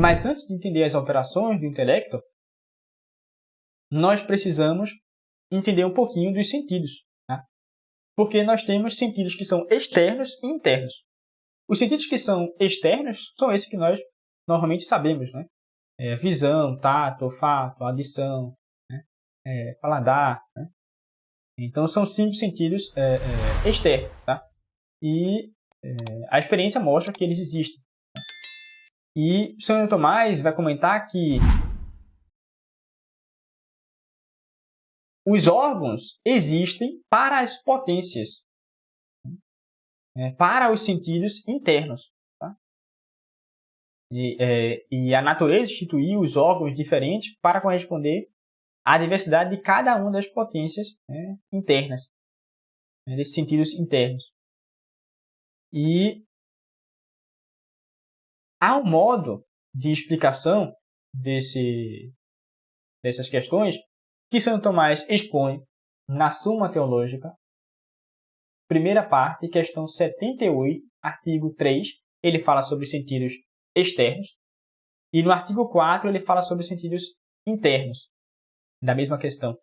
Mas antes de entender as operações do intelecto, nós precisamos entender um pouquinho dos sentidos. Tá? Porque nós temos sentidos que são externos e internos. Os sentidos que são externos são esses que nós normalmente sabemos, né? Visão, tato, olfato, audição, né? Paladar. Né? Então, são 5 sentidos externos. Tá? E a experiência mostra que eles existem. E São Tomás vai comentar que os órgãos existem para as potências, para os sentidos internos. Tá? E a natureza instituiu os órgãos diferentes para corresponder à diversidade de cada uma das potências internas, desses sentidos internos. E há um modo de explicação dessas questões que São Tomás expõe na Suma Teológica, primeira parte, questão 78, artigo 3, ele fala sobre os sentidos externos, e no artigo 4 ele fala sobre os sentidos internos, da mesma questão.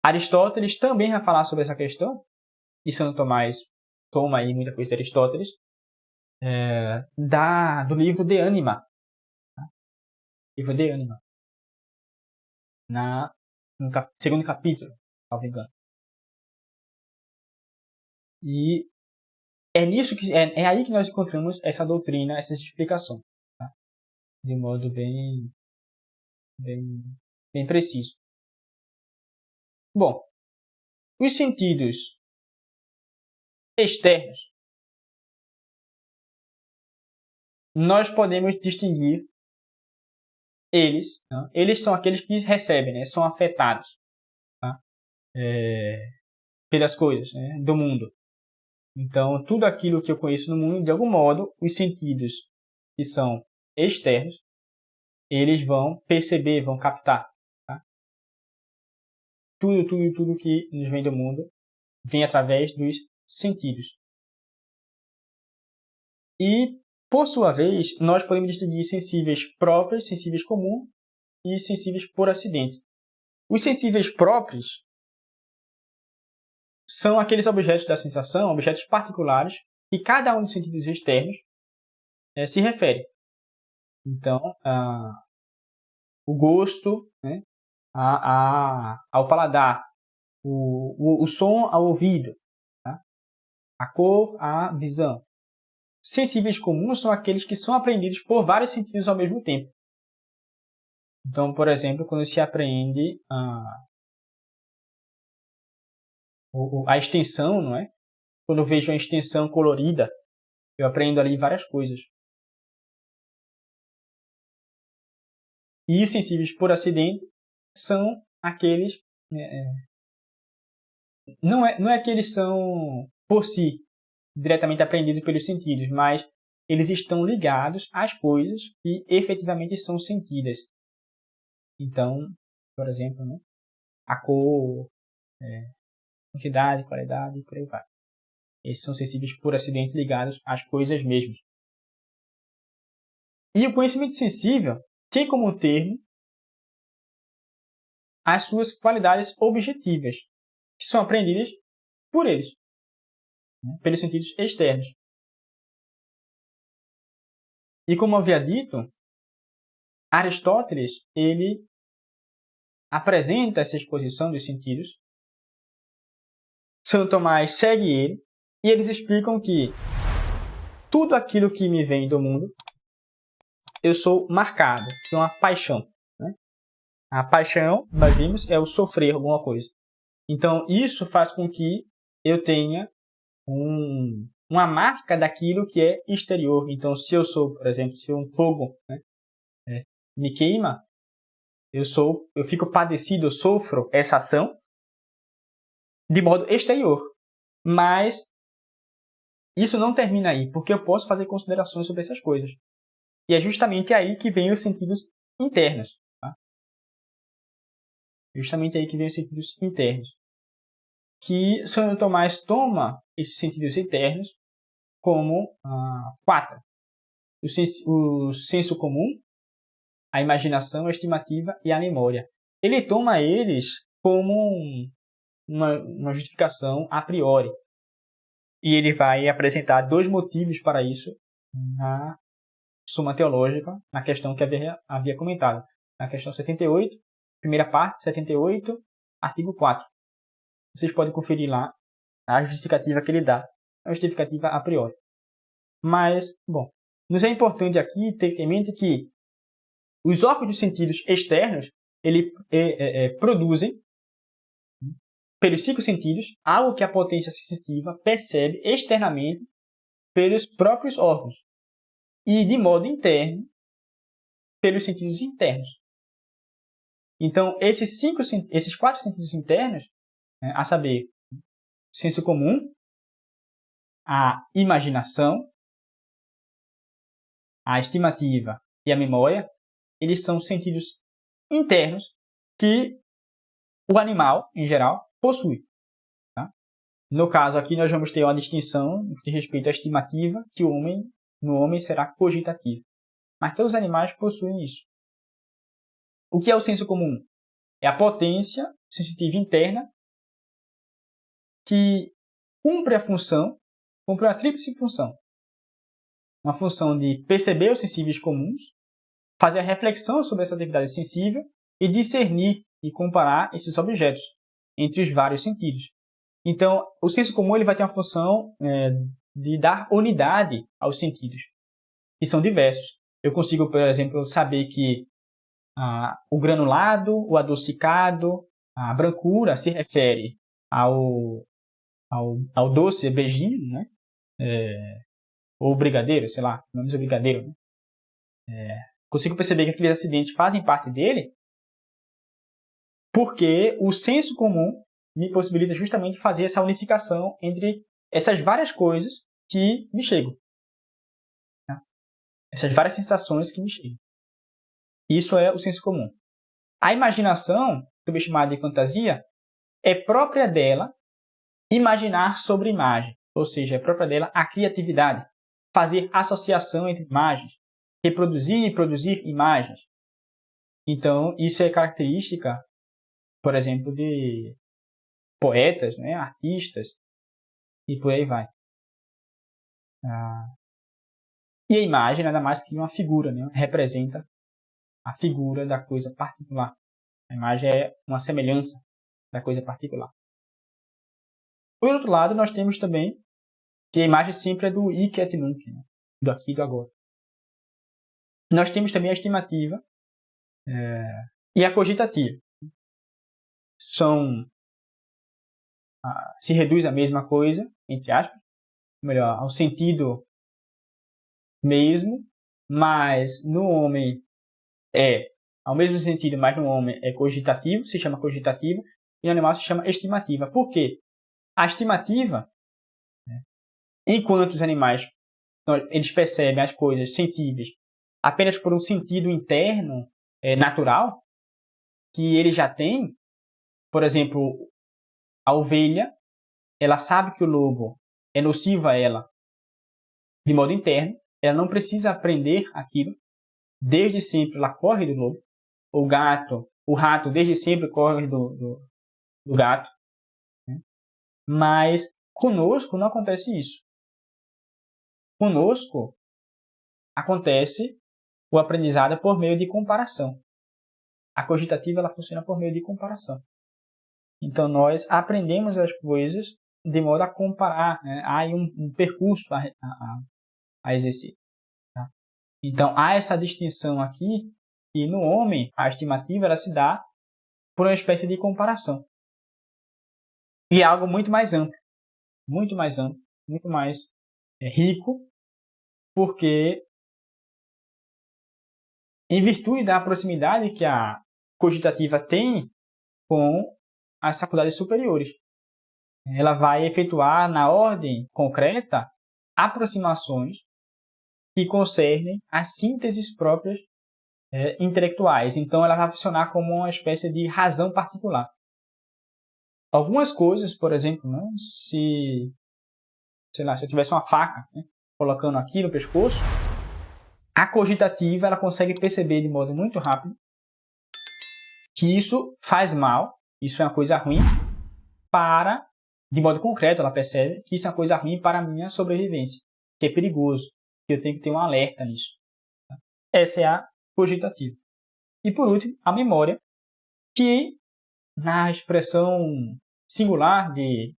Aristóteles também vai falar sobre essa questão, e São Tomás toma aí muita coisa de Aristóteles, do livro De Anima. Livro De Anima. No segundo capítulo, salvo engano. E é aí que nós encontramos essa doutrina, essa explicação, tá? De modo bem preciso. Bom, os sentidos externos, nós podemos distinguir eles. Tá? Eles são aqueles que recebem, né? São afetados, tá? Pelas coisas, né? Do mundo. Então, tudo aquilo que eu conheço no mundo, de algum modo, os sentidos que são externos, eles vão perceber, vão captar. Tá? Tudo que nos vem do mundo vem através dos sentidos. E, por sua vez, nós podemos distinguir sensíveis próprios, sensíveis comuns e sensíveis por acidente. Os sensíveis próprios são aqueles objetos da sensação, objetos particulares, que cada um dos sentidos externos se refere. Então, o gosto, né, ao paladar, o som ao ouvido, tá? A cor à visão. Sensíveis comuns são aqueles que são apreendidos por vários sentidos ao mesmo tempo. Então, por exemplo, quando se apreende a extensão, não é? Quando eu vejo uma extensão colorida, eu aprendo ali várias coisas. E os sensíveis por acidente são aqueles... não é que eles são, por si, diretamente apreendidos pelos sentidos, mas eles estão ligados às coisas que efetivamente são sentidas. Então, por exemplo, né? A cor, quantidade, qualidade, e por aí vai. Esses são sensíveis por acidente ligados às coisas mesmas. E o conhecimento sensível tem como termo as suas qualidades objetivas, que são aprendidas por eles, né? Pelos sentidos externos. E como havia dito, Aristóteles, ele apresenta essa exposição dos sentidos, São Tomás segue ele, e eles explicam que tudo aquilo que me vem do mundo, eu sou marcado por uma paixão. Né? A paixão, nós vimos, é o sofrer alguma coisa. Então, isso faz com que eu tenha uma marca daquilo que é exterior. Então, se eu sou, por exemplo, se um fogo, né, me queima, eu fico padecido, eu sofro essa ação de modo exterior. Mas isso não termina aí, porque eu posso fazer considerações sobre essas coisas. E é justamente aí que vem os sentidos internos. Tá? Justamente aí que vem os sentidos internos. Que São Tomás toma esses sentidos internos como 4. O senso comum, a imaginação, a estimativa e a memória. Ele toma eles como uma justificação a priori. E ele vai apresentar 2 motivos para isso na Suma Teológica, na questão que havia comentado. Na questão 78, primeira parte, 78, artigo 4. Vocês podem conferir lá a justificativa que ele dá, a justificativa a priori. Mas, bom, nos é importante aqui ter em mente que os órgãos dos sentidos externos, produzem, pelos 5 sentidos, algo que a potência sensitiva percebe externamente pelos próprios órgãos e, de modo interno, pelos sentidos internos. Então, esses 4 sentidos internos, a saber, senso comum, a imaginação, a estimativa e a memória, eles são sentidos internos que o animal, em geral, possui. Tá? No caso aqui, nós vamos ter uma distinção de respeito à estimativa, que no homem será cogitativa. Mas todos os animais possuem isso. O que é o senso comum? É a potência sensitiva interna que cumpre uma tríplice função. Uma função de perceber os sensíveis comuns, fazer a reflexão sobre essa atividade sensível e discernir e comparar esses objetos entre os vários sentidos. Então, o senso comum ele vai ter uma função de dar unidade aos sentidos, que são diversos. Eu consigo, por exemplo, saber que o granulado, o adocicado, a brancura se refere ao doce beijinho, né? Ou brigadeiro, sei lá, vamos dizer brigadeiro. Né? Consigo perceber que aqueles acidentes fazem parte dele porque o senso comum me possibilita justamente fazer essa unificação entre essas várias coisas que me chegam. Né? Essas várias sensações que me chegam. Isso é o senso comum. A imaginação, também chamada de fantasia, é própria dela imaginar sobre imagem. Ou seja, é própria dela a criatividade. Fazer associação entre imagens. Reproduzir e produzir imagens. Então, isso é característica, por exemplo, de poetas, né, artistas, e por aí vai. E a imagem nada mais que uma figura, né, representa a figura da coisa particular. A imagem é uma semelhança da coisa particular. Por outro lado, nós temos também que a imagem sempre é do hic et nunc, né, do aqui e do agora. Nós temos também a estimativa e a cogitativa. Se reduz a mesma coisa, entre aspas, melhor, ao sentido mesmo, mas no homem ao mesmo sentido, mas no homem é cogitativo, se chama cogitativa, e no animal se chama estimativa. Por quê? A estimativa, enquanto os animais eles percebem as coisas sensíveis apenas por um sentido interno natural, que ele já tem, por exemplo, a ovelha, ela sabe que o lobo é nocivo a ela de modo interno, ela não precisa aprender aquilo, desde sempre ela corre do lobo, o rato desde sempre corre do gato, né? Mas conosco não acontece isso. Conosco acontece o aprendizado por meio de comparação. A cogitativa ela funciona por meio de comparação. Então nós aprendemos as coisas de modo a comparar, né? Há aí um percurso a exercer. Tá? Então há essa distinção aqui que no homem a estimativa ela se dá por uma espécie de comparação. E é algo muito mais amplo, muito mais rico, porque em virtude da proximidade que a cogitativa tem com as faculdades superiores. Ela vai efetuar na ordem concreta aproximações que concernem as sínteses próprias intelectuais. Então ela vai funcionar como uma espécie de razão particular. Algumas coisas, por exemplo, né, se eu tivesse uma faca, né, colocando aqui no pescoço, A cogitativa, ela consegue perceber de modo muito rápido que isso faz mal, isso é uma coisa ruim, de modo concreto, ela percebe que isso é uma coisa ruim para a minha sobrevivência, que é perigoso, que eu tenho que ter um alerta nisso. Essa é a cogitativa. E por último, a memória, que na expressão singular de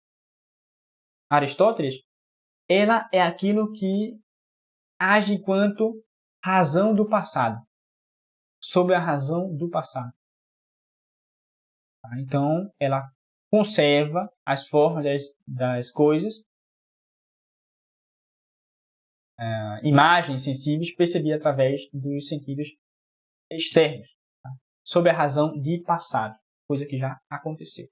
Aristóteles, ela é aquilo que age enquanto razão do passado, sobre a razão do passado. Então, ela conserva as formas das coisas, imagens sensíveis percebidas através dos sentidos externos, sobre a razão de passado, coisa que já aconteceu.